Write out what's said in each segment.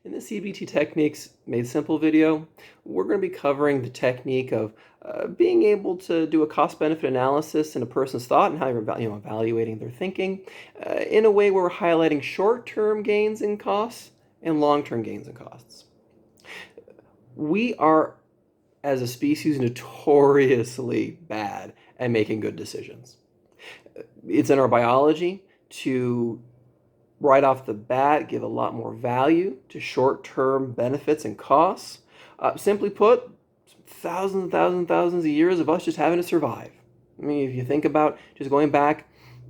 In the CBT Techniques Made Simple video, we're going to be covering the technique of being able to do a cost-benefit analysis in a person's thought and how you're evaluating their thinking in a way where we're highlighting short-term gains in costs and long-term gains in costs. We are, as a species, notoriously bad at making good decisions. It's in our biology to right off the bat give a lot more value to short-term benefits and costs. Simply put, thousands and thousands and thousands of years of us just having to survive. I mean, if you think about just going back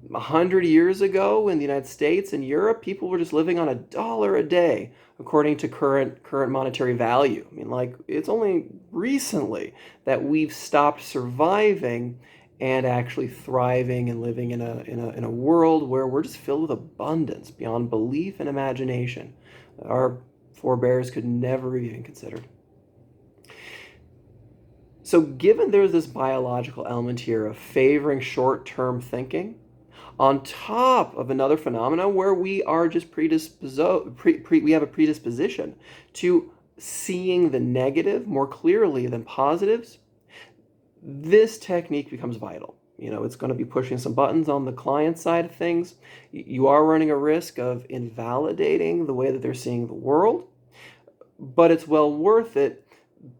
100 years ago in the United States and Europe, people were just living on $1 a day according to current monetary value. I mean, like, it's only recently that we've stopped surviving and actually thriving and living in a world where we're just filled with abundance beyond belief and imagination our forebears could never have even considered. So given there's this biological element here of favoring short-term thinking, on top of another phenomenon where we are just we have a predisposition to seeing the negative more clearly than positives, this technique becomes vital. It's going to be pushing some buttons on the client side of things. You are running a risk of invalidating the way that they're seeing the world, but it's well worth it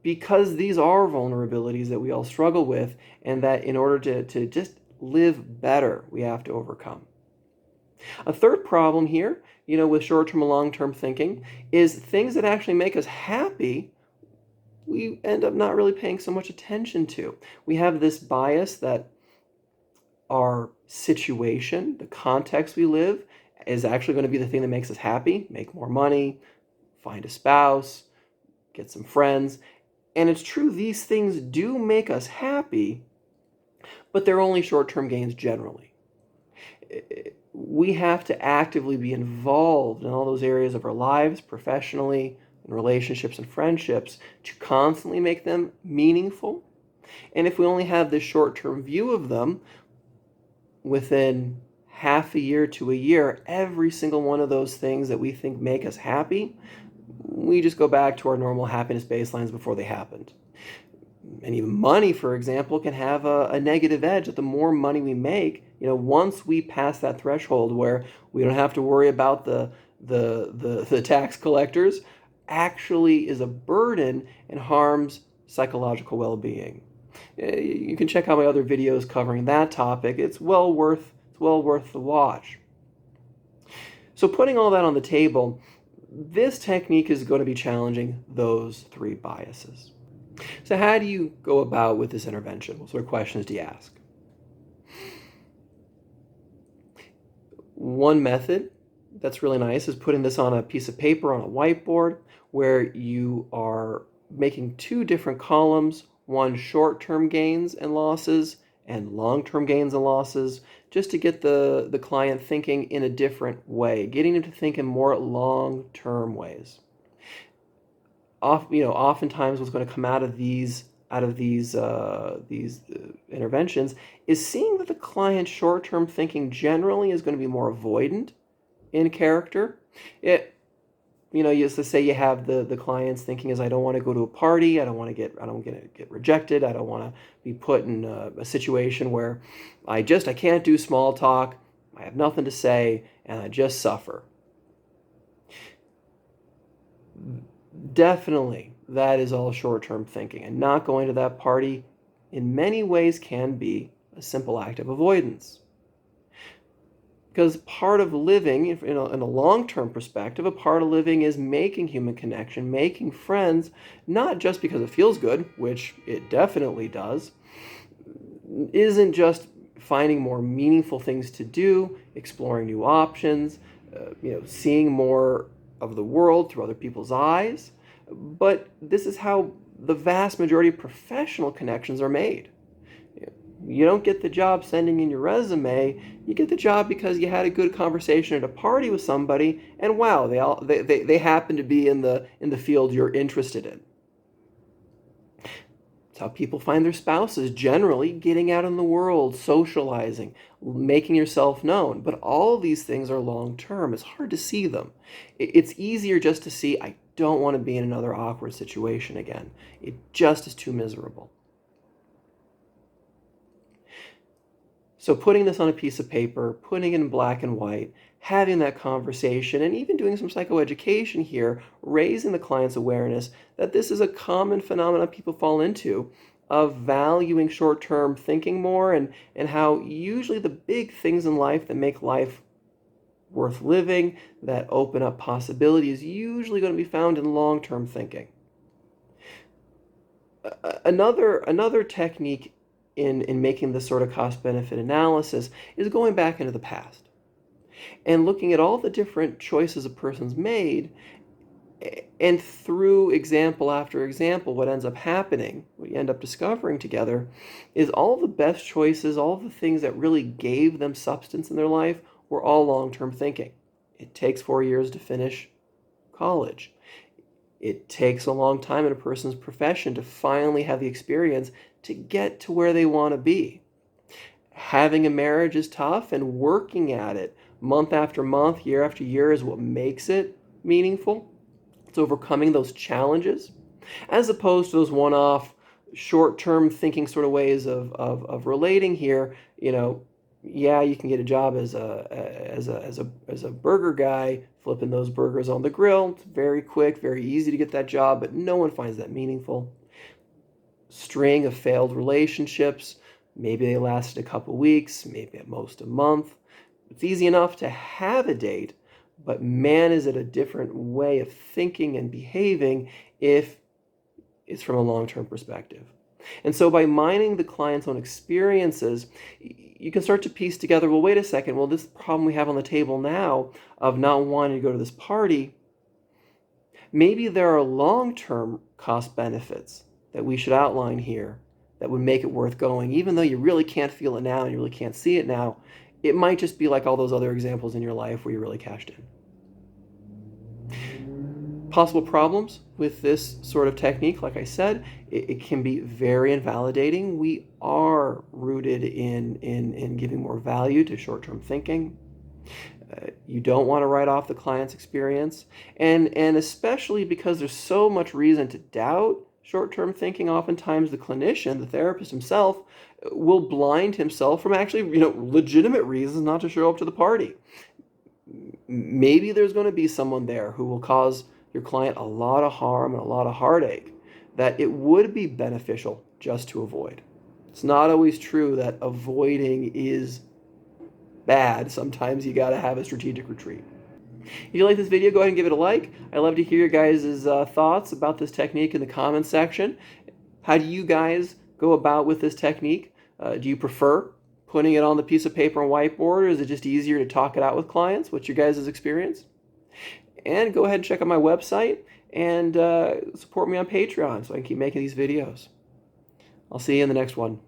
because these are vulnerabilities that we all struggle with, and that in order to just live better, we have to overcome. A third problem here, with short-term and long-term thinking is things that actually make us happy we end up not really paying so much attention to. We have this bias that our situation, the context we live, is actually going to be the thing that makes us happy, make more money, find a spouse, get some friends. And it's true, these things do make us happy, but they're only short-term gains generally. We have to actively be involved in all those areas of our lives, professionally, in relationships and friendships, to constantly make them meaningful. And if we only have this short-term view of them, within half a year to a year, every single one of those things that we think make us happy, we just go back to our normal happiness baselines before they happened. And even money, for example, can have a negative edge. That the more money we make, once we pass that threshold where we don't have to worry about the tax collectors, actually is a burden and harms psychological well-being. You can check out my other videos covering that topic. It's well worth the watch. So putting all that on the table, this technique is going to be challenging those three biases. So how do you go about with this intervention? What sort of questions do you ask? One method that's really nice is putting this on a piece of paper on a whiteboard where you are making two different columns, one short-term gains and losses and long-term gains and losses, just to get the client thinking in a different way, getting them to think in more long-term ways. Oftentimes what's going to come out of these interventions is seeing that the client's short-term thinking generally is going to be more avoidant in character. You used to say you have the clients thinking is, I don't want to go to a party, I don't want to get rejected, I don't want to be put in a situation where I can't do small talk, I have nothing to say, and I just suffer. Definitely, that is all short-term thinking, and not going to that party in many ways can be a simple act of avoidance. Because part of living, in a long-term perspective, a part of living is making human connection, making friends, not just because it feels good, which it definitely does, isn't just finding more meaningful things to do, exploring new options, seeing more of the world through other people's eyes, but this is how the vast majority of professional connections are made. You don't get the job sending in your resume. You get the job because you had a good conversation at a party with somebody, and wow, they happen to be in the field you're interested in. It's how people find their spouses, generally getting out in the world, socializing, making yourself known. But all of these things are long-term. It's hard to see them. It's easier just to see, I don't want to be in another awkward situation again. It just is too miserable. So putting this on a piece of paper, putting it in black and white, having that conversation, and even doing some psychoeducation here, raising the client's awareness that this is a common phenomenon people fall into of valuing short-term thinking more, and how usually the big things in life that make life worth living, that open up possibility, is usually going to be found in long-term thinking. Another technique in making this sort of cost-benefit analysis is going back into the past and looking at all the different choices a person's made, and through example after example, what ends up happening, what you end up discovering together, is all the best choices, all the things that really gave them substance in their life were all long-term thinking. It takes 4 years to finish college. It takes a long time in a person's profession to finally have the experience to get to where they want to be. Having a marriage is tough, and working at it month after month, year after year, is what makes it meaningful. It's overcoming those challenges, as opposed to those one-off, short-term thinking sort of ways of relating here. Yeah, you can get a job as a burger guy, flipping those burgers on the grill. It's very quick, very easy to get that job, but no one finds that meaningful. String of failed relationships. Maybe they lasted a couple weeks, maybe at most a month. It's easy enough to have a date, but man, is it a different way of thinking and behaving if it's from a long-term perspective. And so by mining the client's own experiences, you can start to piece together, well, wait a second, well, this problem we have on the table now of not wanting to go to this party, maybe there are long-term cost benefits that we should outline here that would make it worth going, even though you really can't feel it now and you really can't see it now. It might just be like all those other examples in your life where you really cashed in. Possible problems with this sort of technique, like I said, it can be very invalidating. We are rooted in giving more value to short-term thinking. You don't want to write off the client's experience, and especially because there's so much reason to doubt short-term thinking, oftentimes the clinician, the therapist himself, will blind himself from actually, legitimate reasons not to show up to the party. Maybe there's going to be someone there who will cause your client a lot of harm and a lot of heartache that it would be beneficial just to avoid. It's not always true that avoiding is bad. Sometimes you got to have a strategic retreat. If you like this video, go ahead and give it a like. I'd love to hear your guys' thoughts about this technique in the comments section. How do you guys go about with this technique? Do you prefer putting it on the piece of paper and whiteboard, or is it just easier to talk it out with clients? What's your guys' experience? And go ahead and check out my website and support me on Patreon so I can keep making these videos. I'll see you in the next one.